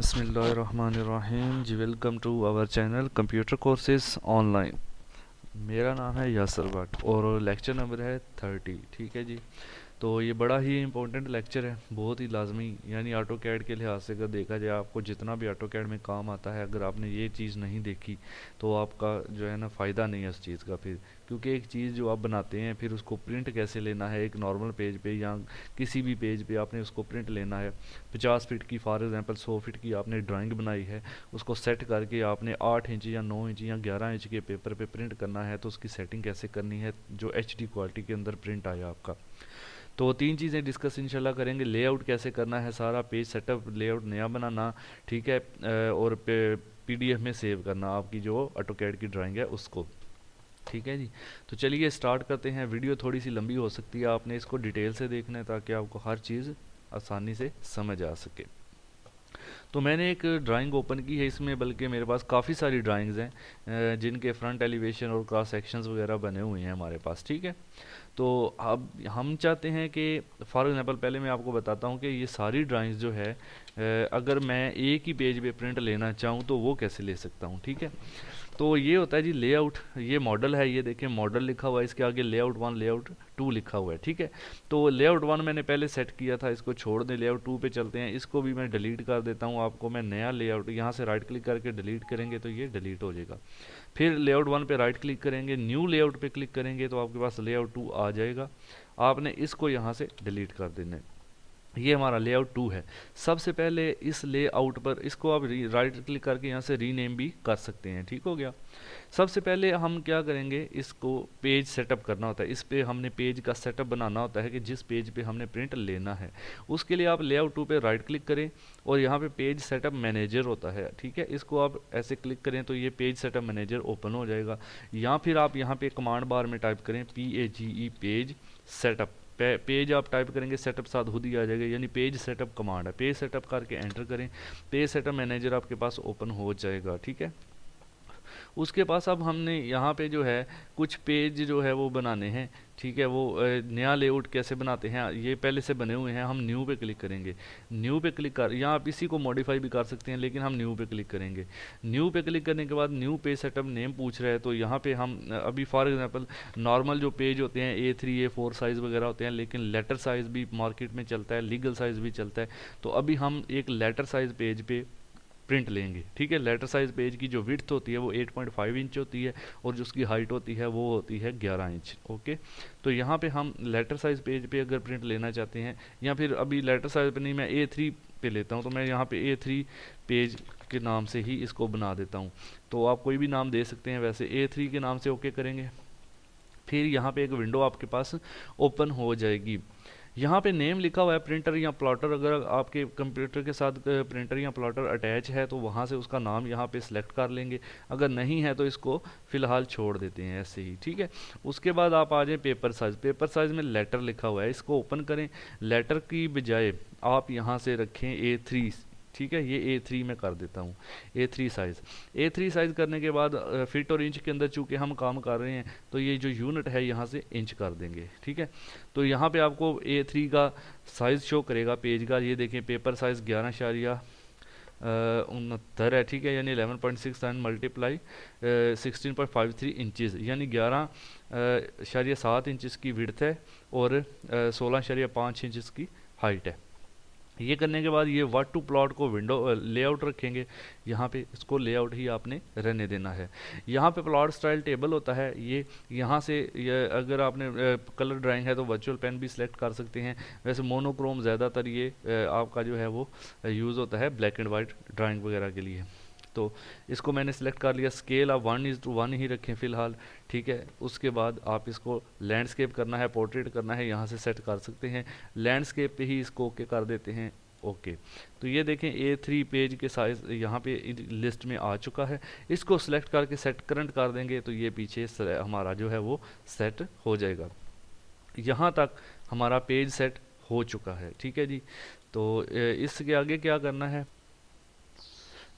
बिस्मिल्लाहिर्रहमानिर्रहीम जी। Welcome to our channel computer courses online. मेरा नाम है यासर भट्ट और लेक्चर नंबर है 30। ठीक है जी। तो ये बड़ा ही इम्पोर्टेंट लेक्चर है, बहुत ही लाजमी। यानी ऑटो कैड के लिहाज से अगर देखा जाए, आपको जितना भी ऑटो कैड में काम आता है, अगर आपने ये चीज़ नहीं देखी तो आपका जो है ना फ़ायदा नहीं है उस चीज़ का। फिर क्योंकि एक चीज़ जो आप बनाते हैं, फिर उसको प्रिंट कैसे लेना है, एक नॉर्मल पेज पे या किसी भी पेज पे आपने उसको प्रिंट लेना है। 50 फीट की फॉर एग्जांपल 100 फीट की आपने ड्राइंग बनाई है, उसको सेट करके आपने 8 इंच या 9 इंच या 11 इंच के पेपर पे प्रिंट करना है, तो उसकी सेटिंग कैसे करनी है जो HD क्वालिटी के अंदर प्रिंट आया आपका। तो तीन चीज़ें डिस्कस इंशाल्लाह करेंगे। लेआउट कैसे करना है, सारा पेज सेटअप, लेआउट नया बनाना, ठीक है, और PDF में सेव करना आपकी जो ऑटोकैड की ड्राइंग है उसको। ठीक है जी। तो चलिए स्टार्ट करते हैं। वीडियो थोड़ी सी लंबी हो सकती है, आपने इसको डिटेल से देखना है ताकि आपको हर चीज़ आसानी से समझ आ सके। तो मैंने एक ड्राइंग ओपन की है इसमें, बल्कि मेरे पास काफ़ी सारी ड्राइंग्स हैं जिनके फ्रंट एलिवेशन और क्रॉस सेक्शंस वगैरह बने हुए हैं हमारे पास। ठीक है। तो अब हम चाहते हैं कि फॉर एग्जांपल पहले मैं आपको बताता हूँ कि ये सारी ड्राइंग्स जो है अगर मैं एक ही पेज पे प्रिंट लेना चाहूँ तो वो कैसे ले सकता हूँ। ठीक है। तो ये होता है जी लेआउट। ये मॉडल है, ये देखें मॉडल लिखा हुआ है, इसके आगे लेआउट 1 लेआउट 2 लिखा हुआ है। ठीक है। तो लेआउट 1 मैंने पहले सेट किया था, इसको छोड़ दें, लेआउट 2 पे चलते हैं। इसको भी मैं डिलीट कर देता हूँ। आपको मैं नया लेआउट यहाँ से राइट क्लिक करके डिलीट करेंगे तो ये डिलीट हो जाएगा। फिर लेआउट 1 पे राइट क्लिक करेंगे, न्यू लेआउट पे क्लिक करेंगे तो आपके पास लेआउट 2 आ जाएगा। आपने इसको यहाँ से डिलीट कर देना है। ये हमारा लेआउट 2 है। सबसे पहले इस लेआउट पर इसको आप राइट क्लिक करके यहाँ से रीनेम भी कर सकते हैं। ठीक हो गया। सबसे पहले हम क्या करेंगे, इसको पेज सेटअप करना होता है। इस पे हमने पेज का सेटअप बनाना होता है कि जिस पेज पे हमने प्रिंट लेना है। उसके लिए आप लेआउट 2 पे राइट क्लिक करें और यहाँ पे पेज सेटअप मैनेजर होता है। ठीक है। इसको आप ऐसे क्लिक करें तो ये पेज सेटअप मैनेजर ओपन हो जाएगा। या फिर आप यहाँ पे कमांड बार में टाइप करें PAGE पेज सेटअप। पेज आप टाइप करेंगे, सेटअप साथ खुद ही आ जाएगा, यानी पेज सेटअप कमांड है। पेज सेटअप करके एंटर करें, पेज सेटअप मैनेजर आपके पास ओपन हो जाएगा। ठीक है। उसके पास अब हमने यहाँ पे जो है कुछ पेज जो है वो बनाने हैं। ठीक है। वो नया लेआउट कैसे बनाते हैं, ये पहले से बने हुए हैं। हम न्यू पे क्लिक करेंगे, न्यू पे क्लिक कर, यहाँ आप इसी को मॉडिफाई भी कर सकते हैं, लेकिन हम न्यू पे क्लिक करेंगे। न्यू पे क्लिक करने के बाद न्यू पेज सेटअप नेम पूछ रहा है, तो यहाँ पे हम अभी फॉर एग्जांपल नॉर्मल जो पेज होते हैं A3 A4 साइज़ वगैरह होते हैं, लेकिन लेटर साइज़ भी मार्केट में चलता है, लीगल साइज़ भी चलता है। तो अभी हम एक लेटर साइज़ पेज पे प्रिंट लेंगे। ठीक है। लेटर साइज पेज की जो विड्थ होती है वो 8.5 इंच होती है और जो उसकी हाइट होती है वो होती है 11 इंच। ओके। तो यहाँ पे हम लेटर साइज पेज पे अगर प्रिंट लेना चाहते हैं, या फिर अभी लेटर साइज पे नहीं, मैं A3 पे लेता हूँ, तो मैं यहाँ पे A3 पेज के नाम से ही इसको बना देता हूँ। तो आप कोई भी नाम दे सकते हैं, वैसे A3 के नाम से ओके करेंगे। फिर यहाँ पे एक विंडो आपके पास ओपन हो जाएगी। यहाँ पे नेम लिखा हुआ है प्रिंटर या प्लॉटर। अगर आपके कंप्यूटर के साथ प्रिंटर या प्लॉटर अटैच है तो वहाँ से उसका नाम यहाँ पे सिलेक्ट कर लेंगे। अगर नहीं है तो इसको फ़िलहाल छोड़ देते हैं ऐसे ही। ठीक है। उसके बाद आप आ जाएँ पेपर साइज़। पेपर साइज़ में लेटर लिखा हुआ है, इसको ओपन करें। लेटर की बजाय आप यहाँ से रखें A3। ठीक है। ये A3 में कर देता हूँ, A3 साइज़। A3 साइज़ करने के बाद फिट और इंच के अंदर चूँकि हम काम कर रहे हैं तो ये जो यूनिट है यहाँ से इंच कर देंगे। ठीक है। तो यहाँ पे आपको A3 का साइज़ शो करेगा पेज का। ये देखें पेपर साइज़ 11.69 है। ठीक है। यानी 11.6 एंड मल्टीप्लाई 16.53 इंचज़, यानी 11.7 इंचज़ की विड्थ है और 16.5 इंचज़ की हाइट है। ये करने के बाद ये व्हाट टू प्लॉट को विंडो लेआउट रखेंगे। यहाँ पे इसको लेआउट ही आपने रहने देना है। यहाँ पे प्लॉट स्टाइल टेबल होता है। ये यहाँ से अगर आपने कलर ड्राइंग है तो वर्चुअल पेन भी सिलेक्ट कर सकते हैं। वैसे मोनोक्रोम ज़्यादातर ये आपका जो है वो यूज़ होता है ब्लैक एंड वाइट ड्राइंग वगैरह के लिए। तो इसको मैंने सेलेक्ट कर लिया। स्केल आप 1:1 ही रखें फ़िलहाल। ठीक है। उसके बाद आप इसको लैंडस्केप करना है, पोर्ट्रेट करना है, यहाँ से सेट कर सकते हैं। लैंडस्केप पे ही इसको ओके कर देते हैं। ओके। तो ये देखें A3 पेज के साइज़ यहाँ पे लिस्ट में आ चुका है। इसको सिलेक्ट करके सेट करंट कर देंगे तो ये पीछे हमारा जो है वो सेट हो जाएगा। यहाँ तक हमारा पेज सेट हो चुका है। ठीक है जी। तो इसके आगे क्या करना है,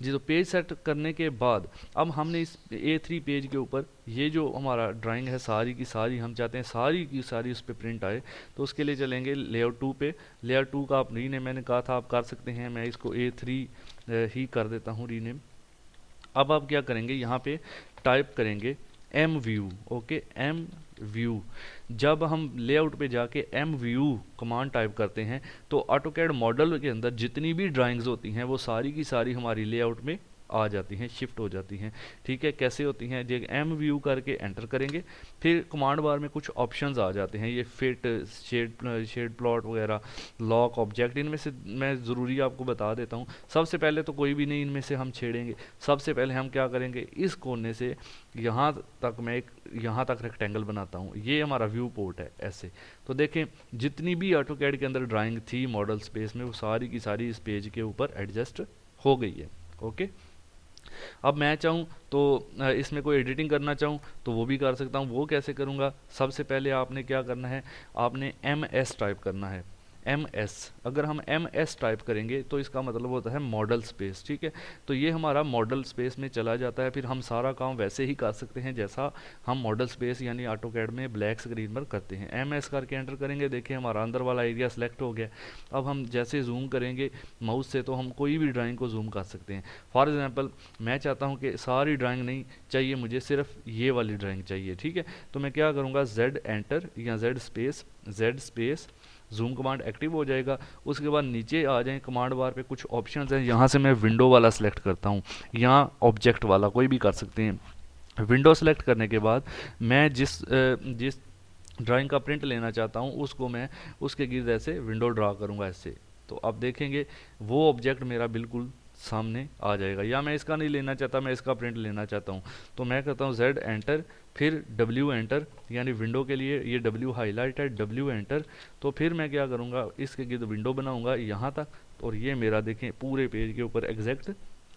जी। तो पेज सेट करने के बाद अब हमने इस A3 पेज के ऊपर ये जो हमारा ड्राइंग है सारी की सारी हम चाहते हैं सारी की सारी उस पर प्रिंट आए, तो उसके लिए चलेंगे लेआउट 2 पे। लेआउट 2 का आप रीनेम मैंने कहा था आप कर सकते हैं, मैं इसको A3 ही कर देता हूँ रीनेम। अब आप क्या करेंगे, यहाँ पे टाइप करेंगे M view. Okay, M view. जब हम लेआउट पे जाके एम व्यू कमांड टाइप करते हैं तो ऑटोकैड मॉडल के अंदर जितनी भी ड्राइंग्स होती हैं वो सारी की सारी हमारी लेआउट में आ जाती हैं, शिफ्ट हो जाती हैं। ठीक है, कैसे होती हैं, जो एम व्यू करके एंटर करेंगे फिर कमांड बार में कुछ ऑप्शंस आ जाते हैं, ये फिट, शेड प्लॉट वगैरह, लॉक, ऑब्जेक्ट। इनमें से मैं ज़रूरी आपको बता देता हूँ। सबसे पहले तो कोई भी नहीं इनमें से हम छेड़ेंगे। सबसे पहले हम क्या करेंगे, इस कोने से यहाँ तक मैं एक यहाँ तक रेक्टेंगल बनाता हूँ, ये हमारा व्यू पोर्ट है ऐसे। तो देखें जितनी भी ऑटोकैड के अंदर ड्राइंग थी मॉडल स्पेस में वो सारी की सारी इस पेज के ऊपर एडजस्ट हो गई है। ओके, अब मैं चाहूँ तो इसमें कोई एडिटिंग करना चाहूँ तो वो भी कर सकता हूँ। वो कैसे करूँगा, सबसे पहले आपने क्या करना है, आपने MS टाइप करना है। MS, अगर हम MS टाइप करेंगे तो इसका मतलब होता है मॉडल स्पेस। ठीक है, तो ये हमारा मॉडल स्पेस में चला जाता है। फिर हम सारा काम वैसे ही कर सकते हैं जैसा हम मॉडल स्पेस यानी ऑटोकैड में ब्लैक स्क्रीन पर करते हैं। MS करके एंटर करेंगे, देखिए हमारा अंदर वाला एरिया सेलेक्ट हो गया। अब हम जैसे जूम करेंगे माउस से तो हम कोई भी ड्राइंग को जूम कर सकते हैं। फॉर एग्जांपल मैं चाहता हूँ कि सारी ड्राइंग नहीं चाहिए, मुझे सिर्फ ये वाली ड्राइंग चाहिए। ठीक है, तो मैं क्या करूँगा, Z एंटर या Z space zoom command active हो जाएगा। उसके बाद नीचे आ जाएं कमांड बार पे कुछ ऑप्शंस हैं, यहाँ से मैं विंडो वाला सेलेक्ट करता हूँ, यहाँ ऑब्जेक्ट वाला, कोई भी कर सकते हैं। विंडो सेलेक्ट करने के बाद मैं जिस ड्राइंग का प्रिंट लेना चाहता हूँ उसको मैं उसके गिर्द ऐसे विंडो ड्रा करूँगा ऐसे। तो आप देखेंगे वो ऑब्जेक्ट मेरा बिल्कुल सामने आ जाएगा। या मैं इसका नहीं लेना चाहता, मैं इसका प्रिंट लेना चाहता हूँ, तो मैं करता हूँ Z एंटर फिर W एंटर, यानी विंडो के लिए ये W हाईलाइट है, W एंटर। तो फिर मैं क्या करूँगा, इसके गिर्द विंडो बनाऊँगा यहाँ तक, और ये मेरा देखें पूरे पेज के ऊपर एग्जैक्ट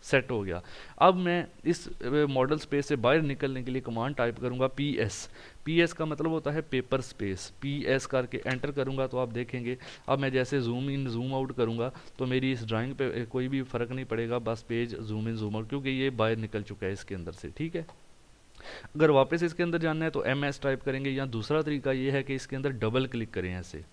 सेट हो गया। अब मैं इस मॉडल स्पेस से बाहर निकलने के लिए कमांड टाइप करूंगा PS का मतलब होता है पेपर स्पेस। PS करके एंटर करूंगा तो आप देखेंगे अब मैं जैसे जूम इन जूम आउट करूंगा तो मेरी इस ड्राइंग पे कोई भी फर्क नहीं पड़ेगा, बस page zoom in zoom out, क्योंकि ये बाहर निकल चुका है इसके अंदर से। ठीक है, अगर वापस इसके अंदर जाना है तो MS टाइप करेंगे, या दूसरा तरीका ये है कि इसके अंदर डबल क्लिक करें ऐसे,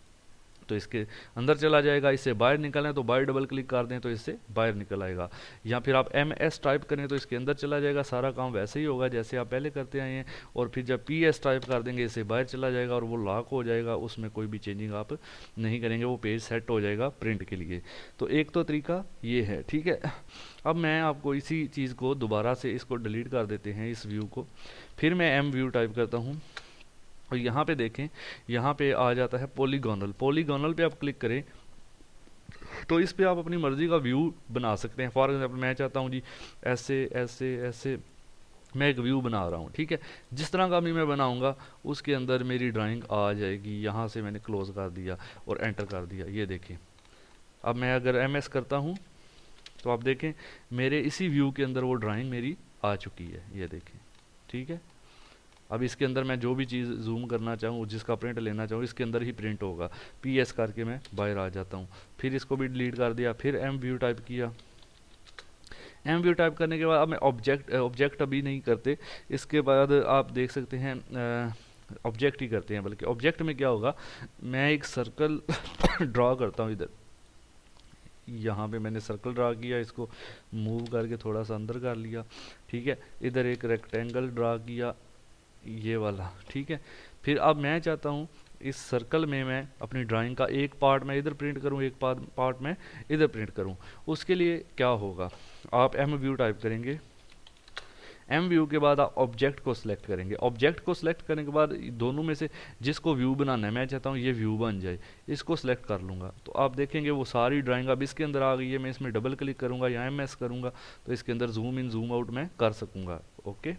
तो इसके अंदर चला जाएगा। इससे बाहर निकलना है तो बाहर डबल क्लिक कर दें तो इससे बाहर निकल आएगा। या फिर आप MS टाइप करें तो इसके अंदर चला जाएगा, सारा काम वैसे ही होगा जैसे आप पहले करते आए हैं। और फिर जब PS टाइप कर देंगे इससे बाहर चला जाएगा और वो लॉक हो जाएगा, उसमें कोई भी चेंजिंग आप नहीं करेंगे, वो पेज सेट हो जाएगा प्रिंट के लिए। तो एक तो तरीका ये है। ठीक है, अब मैं आपको इसी चीज़ को दोबारा से इसको डिलीट कर देते हैं इस व्यू को, फिर मैं M व्यू टाइप करता हूँ और यहाँ पे देखें, यहाँ पे आ जाता है पॉलीगोनल पे आप क्लिक करें तो इस पे आप अपनी मर्जी का व्यू बना सकते हैं। फॉर एग्जांपल मैं चाहता हूँ जी ऐसे ऐसे ऐसे मैं एक व्यू बना रहा हूँ। ठीक है, जिस तरह का भी मैं बनाऊँगा उसके अंदर मेरी ड्राइंग आ जाएगी। यहाँ से मैंने क्लोज कर दिया और एंटर कर दिया, ये देखें। अब मैं अगर MS करता हूँ तो आप देखें मेरे इसी व्यू के अंदर वो ड्राइंग मेरी आ चुकी है, ये देखें। ठीक है, अब इसके अंदर मैं जो भी चीज़ जूम करना चाहूँ, जिसका प्रिंट लेना चाहूँ, इसके अंदर ही प्रिंट होगा। PS करके मैं बाहर आ जाता हूँ, फिर इसको भी डिलीट कर दिया, फिर M व्यू टाइप किया। M व्यू टाइप करने के बाद अब मैं ऑब्जेक्ट अभी नहीं करते, इसके बाद आप देख सकते हैं ऑब्जेक्ट ही करते हैं। बल्कि ऑब्जेक्ट में क्या होगा, मैं एक सर्कल ड्रा करता हूँ इधर, यहाँ पे मैंने सर्कल ड्रा किया, इसको मूव करके थोड़ा सा अंदर कर लिया। ठीक है, इधर एक रेक्टेंगल ड्रा किया ये वाला। ठीक है, फिर अब मैं चाहता हूँ इस सर्कल में मैं अपनी ड्राइंग का एक पार्ट मैं इधर प्रिंट करूँ, एक पार्ट मैं इधर प्रिंट करूँ। उसके लिए क्या होगा, आप M व्यू टाइप करेंगे। M व्यू के बाद आप ऑब्जेक्ट को सिलेक्ट करेंगे। ऑब्जेक्ट को सिलेक्ट करने के बाद दोनों में से जिसको व्यू बनाना है, मैं चाहता हूँ ये व्यू बन जाए, इसको सिलेक्ट कर लूँगा। तो आप देखेंगे वो सारी ड्राइंग अब इसके अंदर आ गई है। मैं इसमें डबल क्लिक करूँगा या MS करूँगा तो इसके अंदर जूम इन जूम आउट मैं कर सकूँगा। ओके,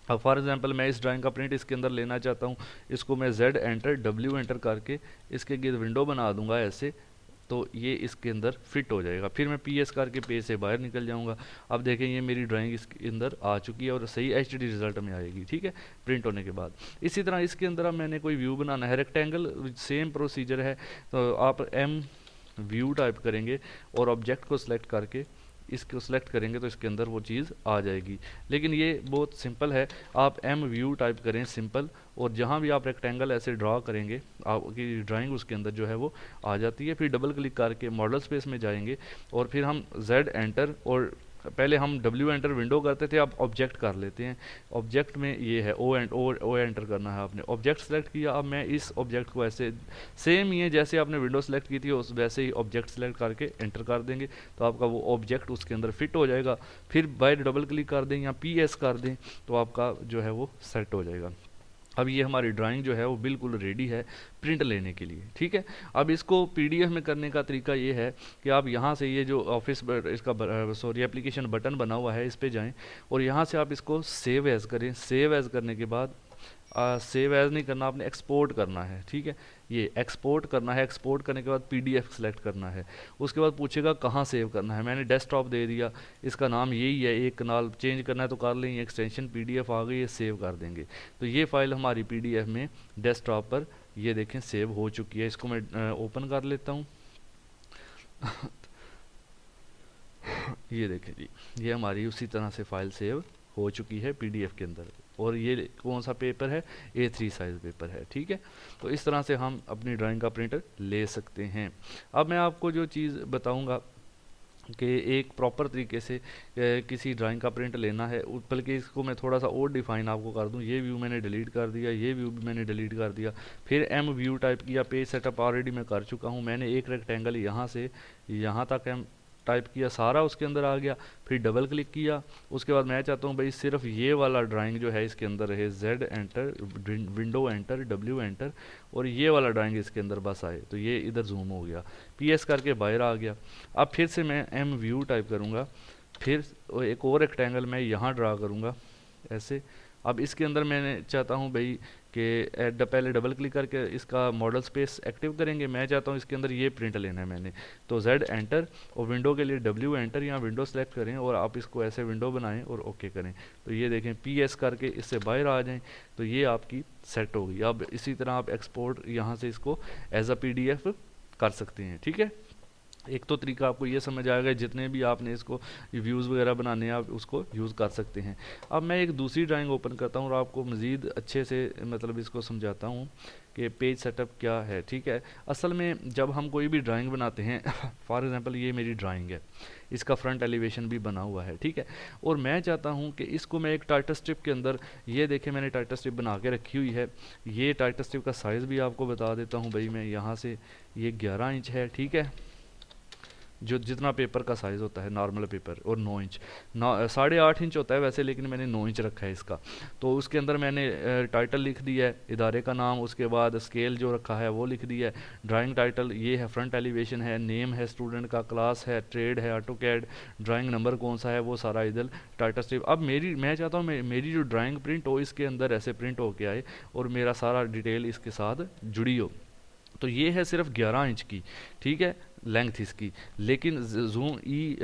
अब फॉर एग्जांपल मैं इस ड्राइंग का प्रिंट इसके अंदर लेना चाहता हूँ, इसको मैं Z एंटर W एंटर करके इसके गिर्द विंडो बना दूंगा ऐसे, तो ये इसके अंदर फिट हो जाएगा। फिर मैं PS करके पेज से बाहर निकल जाऊंगा। अब देखें ये मेरी ड्राइंग इसके अंदर आ चुकी है और सही HDD रिजल्ट में आएगी। ठीक है, प्रिंट होने के बाद इसी तरह इसके अंदर अब मैंने कोई व्यू बनाना है, रेक्टेंगल सेम प्रोसीजर है। तो आप M व्यू टाइप करेंगे और ऑब्जेक्ट को सिलेक्ट करके इसको सेलेक्ट करेंगे तो इसके अंदर वो चीज़ आ जाएगी। लेकिन ये बहुत सिंपल है, आप एम व्यू टाइप करें सिंपल, और जहाँ भी आप रेक्टेंगल ऐसे ड्रा करेंगे आपकी ड्राइंग उसके अंदर जो है वो आ जाती है। फिर डबल क्लिक करके मॉडल स्पेस में जाएंगे और फिर हम Z एंटर, और पहले हम W एंटर विंडो करते थे, अब ऑब्जेक्ट कर लेते हैं। ऑब्जेक्ट में ये है ओ एंटर करना है आपने। ऑब्जेक्ट सेलेक्ट किया, अब मैं इस ऑब्जेक्ट को ऐसे सेम ही है जैसे आपने विंडो सेलेक्ट की थी उस वैसे ही ऑब्जेक्ट सेलेक्ट करके एंटर कर देंगे तो आपका वो ऑब्जेक्ट उसके अंदर फिट हो जाएगा। फिर बाय डबल क्लिक कर दें या PS कर दें तो आपका जो है वो सेट हो जाएगा। अब ये हमारी ड्राइंग जो है वो बिल्कुल रेडी है प्रिंट लेने के लिए, ठीक है। अब इसको PDF में करने का तरीका ये है कि आप यहाँ से ये जो ऑफिस इसका सॉरी एप्लीकेशन बटन बना हुआ है इस पे जाएं और यहाँ से आप इसको सेव एज़ करें। सेव एज़ करने के बाद सेव एज़ नहीं करना, आपने एक्सपोर्ट करना है, ठीक है। ये एक्सपोर्ट करना है, एक्सपोर्ट करने के बाद PDF सेलेक्ट करना है। उसके बाद पूछेगा कहाँ सेव करना है, मैंने डेस्कटॉप दे दिया, इसका नाम यही है, एक कनाल चेंज करना है तो कर लें, एक्सटेंशन PDF आ गई, ये सेव कर देंगे तो ये फाइल हमारी PDF में डेस्कटॉप पर ये देखें सेव हो चुकी है। इसको मैं ओपन कर लेता हूँ ये देखें जी, ये हमारी उसी तरह से फाइल सेव हो चुकी है PDF के अंदर, और ये कौन सा पेपर है, A3 साइज़ पेपर है, ठीक है। तो इस तरह से हम अपनी ड्राइंग का प्रिंटर ले सकते हैं। अब मैं आपको जो चीज़ बताऊंगा कि एक प्रॉपर तरीके से किसी ड्राइंग का प्रिंट लेना है, बल्कि इसको मैं थोड़ा सा और डिफाइन आपको कर दूं। ये व्यू मैंने डिलीट कर दिया, ये व्यू भी मैंने डिलीट कर दिया, फिर M व्यू टाइप किया। पेज सेटअप ऑलरेडी मैं कर चुका हूँ, मैंने एक रेक्टेंगल यहाँ से यहाँ तक M टाइप किया, सारा उसके अंदर आ गया। फिर डबल क्लिक किया, उसके बाद मैं चाहता हूँ भाई सिर्फ ये वाला ड्राइंग जो है इसके अंदर रहे, Z enter, window enter, W enter, और ये वाला ड्राइंग इसके अंदर बस आए, तो ये इधर जूम हो गया, PS करके बाहर आ गया। अब फिर से मैं M व्यू टाइप करूँगा, फिर एक और रेक्टेंगल मैं यहाँ ड्रा करूँगा ऐसे। अब इसके अंदर मैंने चाहता हूँ भाई कि पहले डबल क्लिक करके इसका मॉडल स्पेस एक्टिव करेंगे, मैं चाहता हूँ इसके अंदर ये प्रिंट लेना है मैंने, तो Z एंटर और विंडो के लिए W एंटर, या विंडो सेलेक्ट करें और आप इसको ऐसे विंडो बनाएं और ओके करें, तो ये देखें PS करके इससे बाहर आ जाएं तो ये आपकी सेट होगी। अब इसी तरह आप एक्सपोर्ट यहाँ से इसको एज अ PDF कर सकते हैं, ठीक है। एक तो तरीका आपको ये समझ आएगा, जितने भी आपने इसको व्यूज़ वगैरह बनाने हैं आप उसको यूज़ कर सकते हैं। अब मैं एक दूसरी ड्राइंग ओपन करता हूँ और आपको मज़ीद अच्छे से मतलब इसको समझाता हूँ कि पेज सेटअप क्या है, ठीक है। असल में जब हम कोई भी ड्राइंग बनाते हैं फॉर एग्जांपल ये मेरी ड्राइंग है, इसका फ्रंट एलिवेशन भी बना हुआ है, ठीक है, और मैं चाहता हूँ कि इसको मैं एक टाइटल स्ट्रिप के अंदर, ये देखें मैंने टाइटल स्ट्रिप बना के रखी हुई है। ये टाइटल स्ट्रिप का साइज़ भी आपको बता देता हूँ भाई, मैं यहाँ से, ये 11 इंच है, ठीक है, जो जितना पेपर का साइज़ होता है नॉर्मल पेपर, और 9 इंच 8.5 इंच होता है वैसे, लेकिन मैंने 9 इंच रखा है इसका। तो उसके अंदर मैंने टाइटल लिख दिया है, इदारे का नाम, उसके बाद स्केल जो रखा है वो लिख दिया है, ड्राइंग टाइटल ये है, फ्रंट एलिवेशन है, नेम है स्टूडेंट का, क्लास है, ट्रेड है, ऑटोकैड, ड्राइंग नंबर कौन सा है वो सारा इधर टाइटल स्ट्रिप। अब मैं चाहता हूँ मेरी जो ड्राइंग प्रिंट हो इसके अंदर ऐसे प्रिंट होके आए और मेरा सारा डिटेल इसके साथ जुड़ी हो। तो ये है सिर्फ 11 इंच की, ठीक है, लेंथ इसकी, लेकिन zoom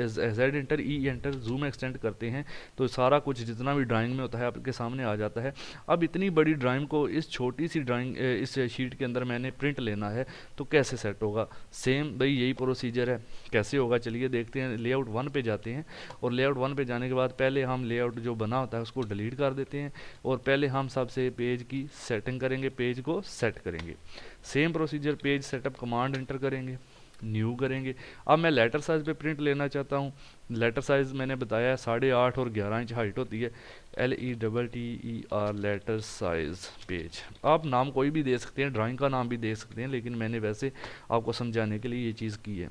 Z enter, E enter, zoom extend करते हैं तो सारा कुछ जितना भी ड्राइंग में होता है आपके सामने आ जाता है। अब इतनी बड़ी ड्राइंग को इस छोटी सी ड्राइंग इस शीट के अंदर मैंने प्रिंट लेना है तो कैसे सेट होगा? सेम भाई यही प्रोसीजर है, कैसे होगा चलिए देखते हैं। लेआउट 1 पे जाते हैं और लेआउट 1 पे जाने के बाद पहले हम लेआउट जो बना होता है उसको डिलीट कर देते हैं और पहले हम सबसे पेज की सेटिंग करेंगे, पेज को सेट करेंगे। Same procedure, page setup command enter करेंगे, न्यू करेंगे। अब मैं लेटर साइज़ पे प्रिंट लेना चाहता हूँ, लेटर साइज़ मैंने बताया है 8.5 और 11 इंच हाइट होती है, LETTER लेटर साइज़ पेज। आप नाम कोई भी दे सकते हैं, ड्राइंग का नाम भी दे सकते हैं, लेकिन मैंने वैसे आपको समझाने के लिए ये चीज़ की है।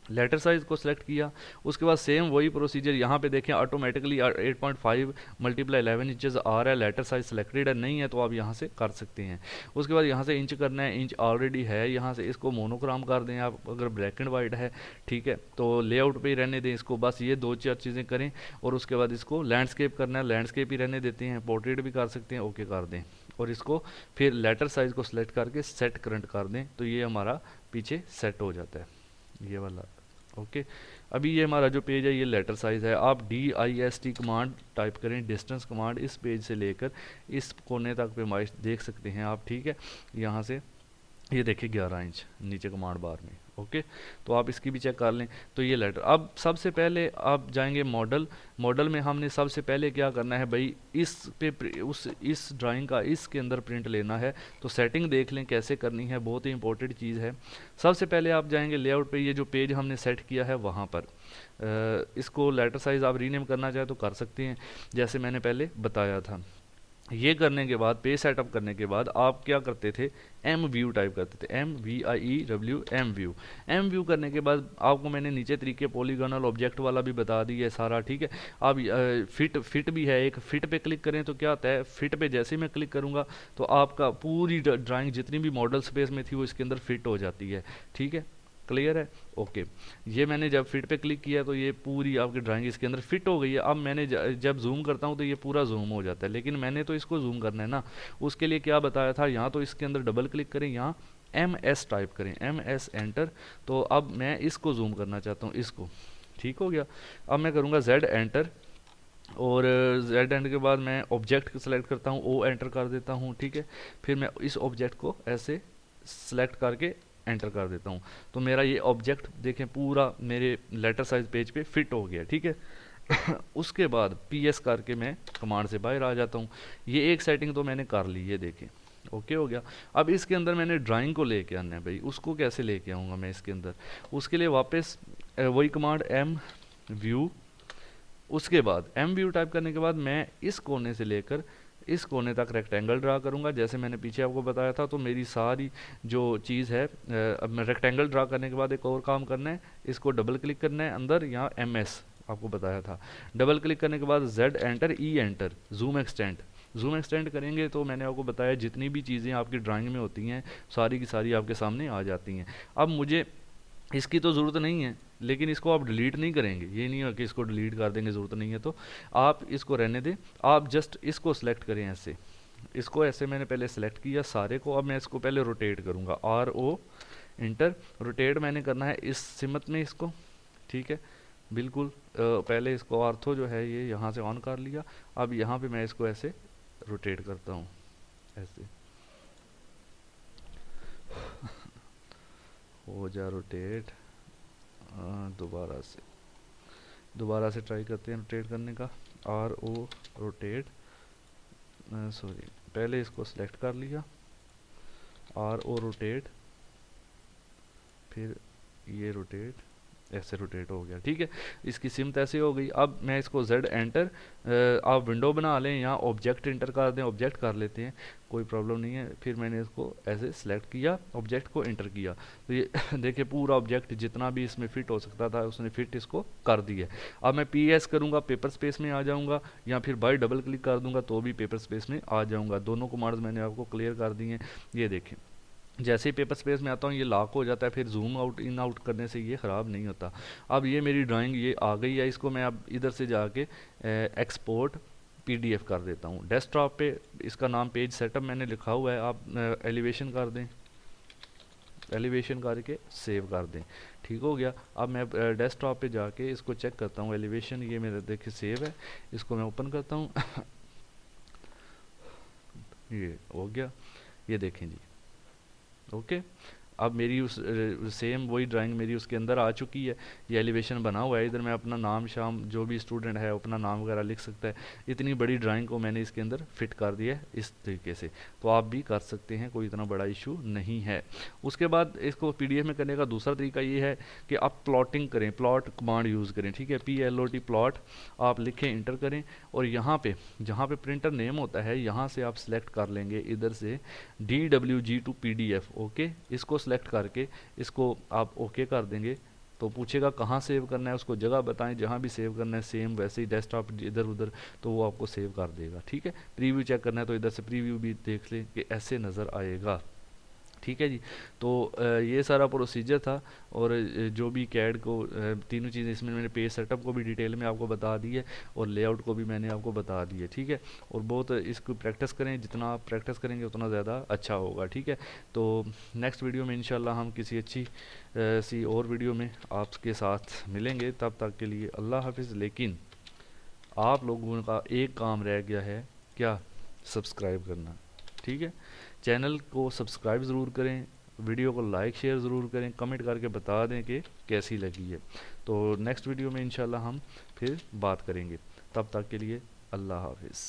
लेटर साइज़ को सिलेक्ट किया, उसके बाद सेम वही प्रोसीजर यहाँ पे देखें ऑटोमेटिकली 8.5 मल्टीप्लाई 11 इंचज़ आ रहा है, लेटर साइज सेलेक्टेड है, नहीं है तो आप यहाँ से कर सकते हैं। उसके बाद यहाँ से इंच करना है, इंच ऑलरेडी है, यहाँ से इसको मोनोक्रोम कर दें आप, अगर ब्लैक एंड वाइट है, ठीक है, तो लेआउट पे ही रहने दें इसको, बस ये 2-4 चीज़ें करें। और उसके बाद इसको लैंडस्केप करना है, लैंडस्केप ही रहने देते हैं, पोर्ट्रेट भी कर सकते हैं, ओके कर दें। और इसको फिर लेटर साइज़ को सिलेक्ट करके सेट करंट कर दें तो ये हमारा पीछे सेट हो जाता है, ये वाला, ओके। अभी ये हमारा जो पेज है ये लेटर साइज़ है। आप DIST कमांड टाइप करें, डिस्टेंस कमांड, इस पेज से लेकर इस कोने तक पे माइस देख सकते हैं आप, ठीक है। यहाँ से ये देखिए 11 इंच नीचे कमांड बार में, ओके, तो आप इसकी भी चेक कर लें। तो ये लेटर, अब सबसे पहले आप जाएंगे मॉडल। मॉडल में हमने सबसे पहले क्या करना है भाई, इस पे उस इस ड्राइंग का इसके अंदर प्रिंट लेना है। तो सेटिंग देख लें कैसे करनी है, बहुत ही इंपॉर्टेंट चीज़ है। सबसे पहले आप जाएंगे लेआउट पे, ये जो पेज हमने सेट किया है वहाँ पर इसको लेटर साइज़ आप रीनेम करना चाहे तो कर सकते हैं, जैसे मैंने पहले बताया था। ये करने के बाद, पेज सेटअप करने के बाद आप क्या करते थे, एम व्यू टाइप करते थे, MVIEW, एम व्यू करने के बाद आपको मैंने नीचे तरीके पॉलीगोनल ऑब्जेक्ट वाला भी बता दिया है सारा, ठीक है। अब फिट भी है एक, फिट पे क्लिक करें तो क्या होता है, फिट पे जैसे ही मैं क्लिक करूँगा तो आपका पूरी ड्राइंग जितनी भी मॉडल स्पेस में थी वो इसके अंदर फिट हो जाती है, ठीक है। क्लियर है, ओके। ये मैंने जब फिट पे क्लिक किया तो ये पूरी आपकी ड्राइंग इसके अंदर फिट हो गई है। अब मैंने जब जूम करता हूँ तो ये पूरा जूम हो जाता है, लेकिन मैंने तो इसको जूम करना है ना, उसके लिए क्या बताया था, यहाँ तो इसके अंदर डबल क्लिक करें, यहाँ MS टाइप करें, MS एंटर। तो अब मैं इसको जूम करना चाहता हूँ, इसको, ठीक हो गया। अब मैं करूँगा Z एंटर, और Z एंटर के बाद मैं ऑब्जेक्ट सेलेक्ट करता हूँ, O एंटर कर देता हूँ, ठीक है। फिर मैं इस ऑब्जेक्ट को ऐसे सेलेक्ट करके एंटर कर देता हूँ। तो मेरा ये ऑब्जेक्ट देखें पूरा मेरे लेटर साइज पेज पे फिट हो गया, ठीक है। उसके बाद PS करके मैं कमांड से बाहर आ जाता हूँ। ये एक सेटिंग तो मैंने कर ली, ये देखें, ओके हो गया। अब इसके अंदर मैंने ड्राइंग को लेके आना है भाई, उसको कैसे लेके आऊँगा मैं इसके अंदर, उसके लिए वापस वही कमांड M व्यू, उसके बाद M व्यू टाइप करने के बाद मैं इस कोने से लेकर इस कोने तक रेक्टेंगल ड्रा करूंगा, जैसे मैंने पीछे आपको बताया था। तो मेरी सारी जो चीज़ है, अब मैं रेक्टेंगल ड्रा करने के बाद एक और काम करना है, इसको डबल क्लिक करना है अंदर, यहाँ MS आपको बताया था। डबल क्लिक करने के बाद Z enter, E enter, zoom extend. Zoom extend करेंगे तो मैंने आपको बताया जितनी भी चीज़ें आपकी ड्राइंग में होती हैं सारी की सारी आपके सामने आ जाती हैं। अब मुझे इसकी तो ज़रूरत नहीं है, लेकिन इसको आप डिलीट नहीं करेंगे, ये नहीं है कि इसको डिलीट कर देंगे, ज़रूरत नहीं है तो आप इसको रहने दें। आप जस्ट इसको सेलेक्ट करें ऐसे, इसको ऐसे मैंने पहले सेलेक्ट किया सारे को। अब मैं इसको पहले रोटेट करूँगा, RO इंटर, रोटेट मैंने करना है इस सिमत में इसको, ठीक है, बिल्कुल। पहले इसको आर्थो जो है ये यहाँ से ऑन कर लिया। अब यहाँ पे मैं इसको ऐसे रोटेट करता हूँ, ऐसे हो जा रोटेट। दोबारा से ट्राई करते हैं रोटेट करने का, RO रोटेट, सॉरी पहले इसको सिलेक्ट कर लिया, RO रोटेट, फिर ये रोटेट, ऐसे रोटेट हो गया, ठीक है। इसकी सिमत ऐसे हो गई। अब मैं इसको Z एंटर, आप विंडो बना लें, यहाँ ऑब्जेक्ट इंटर कर दें, ऑब्जेक्ट कर लेते हैं, कोई प्रॉब्लम नहीं है। फिर मैंने इसको ऐसे सेलेक्ट किया, ऑब्जेक्ट को इंटर किया, तो ये देखिए पूरा ऑब्जेक्ट जितना भी इसमें फिट हो सकता था उसने फिट इसको कर दिया। अब मैं PS करूँगा, पेपर स्पेस में आ जाऊँगा, या फिर बाय डबल क्लिक कर दूँगा तो भी पेपर स्पेस में आ जाऊँगा। दोनों कमांड्स मैंने आपको क्लियर कर दी हैं। ये देखें जैसे ही पेपर स्पेस में आता हूँ ये लॉक हो जाता है, फिर जूम आउट इन आउट करने से ये ख़राब नहीं होता। अब ये मेरी ड्राइंग ये आ गई है, इसको मैं अब इधर से जाके एक्सपोर्ट PDF कर देता हूँ। डेस्कटॉप पे इसका नाम पेज सेटअप मैंने लिखा हुआ है, आप एलिवेशन कर दें, एलिवेशन करके सेव कर दें, ठीक हो गया। अब मैं डेस्कटॉप पे जाके इसको चेक करता हूँ, एलिवेशन ये मेरा देखिए सेव है, इसको मैं ओपन करता हूँ। ये हो गया, ये देखें जी, ओके। अब मेरी उस सेम वही ड्राइंग मेरी उसके अंदर आ चुकी है, ये एलिवेशन बना हुआ है। इधर मैं अपना नाम शाम जो भी स्टूडेंट है अपना नाम वगैरह लिख सकता है। इतनी बड़ी ड्राइंग को मैंने इसके अंदर फिट कर दिया है इस तरीके से, तो आप भी कर सकते हैं, कोई इतना बड़ा इशू नहीं है। उसके बाद इसको PDF में करने का दूसरा तरीका ये है कि आप प्लॉटिंग करें, प्लॉट कमांड यूज़ करें, ठीक है, PLOT प्लॉट आप लिखें, इंटर करें, और यहाँ पे जहाँ पे प्रिंटर नेम होता है यहाँ से आप सिलेक्ट कर लेंगे इधर से DWG to PDF, ओके। इसको सेलेक्ट करके इसको आप ओके कर देंगे तो पूछेगा कहाँ सेव करना है, उसको जगह बताएं जहाँ भी सेव करना है, सेम वैसे ही डेस्कटॉप इधर उधर तो वो आपको सेव कर देगा, ठीक है। प्रीव्यू चेक करना है तो इधर से प्रीव्यू भी देख लें कि ऐसे नज़र आएगा, ठीक है जी। तो ये सारा प्रोसीजर था, और जो भी कैड को तीनों चीज़ें इसमें मैंने पेज सेटअप को भी डिटेल में आपको बता दी है, और लेआउट को भी मैंने आपको बता दी है, ठीक है। और बहुत इसको प्रैक्टिस करें, जितना आप प्रैक्टिस करेंगे उतना ज़्यादा अच्छा होगा, ठीक है। तो नेक्स्ट वीडियो में इंशाल्लाह हम किसी अच्छी सी और वीडियो में आपके साथ मिलेंगे, तब तक के लिए अल्लाह हाफिज़। लेकिन आप लोगों का एक काम रह गया है, क्या? सब्सक्राइब करना, ठीक है। चैनल को सब्सक्राइब ज़रूर करें, वीडियो को लाइक शेयर ज़रूर करें, कमेंट करके बता दें कि कैसी लगी है। तो नेक्स्ट वीडियो में इंशाल्लाह हम फिर बात करेंगे। तब तक के लिए अल्लाह हाफिज़।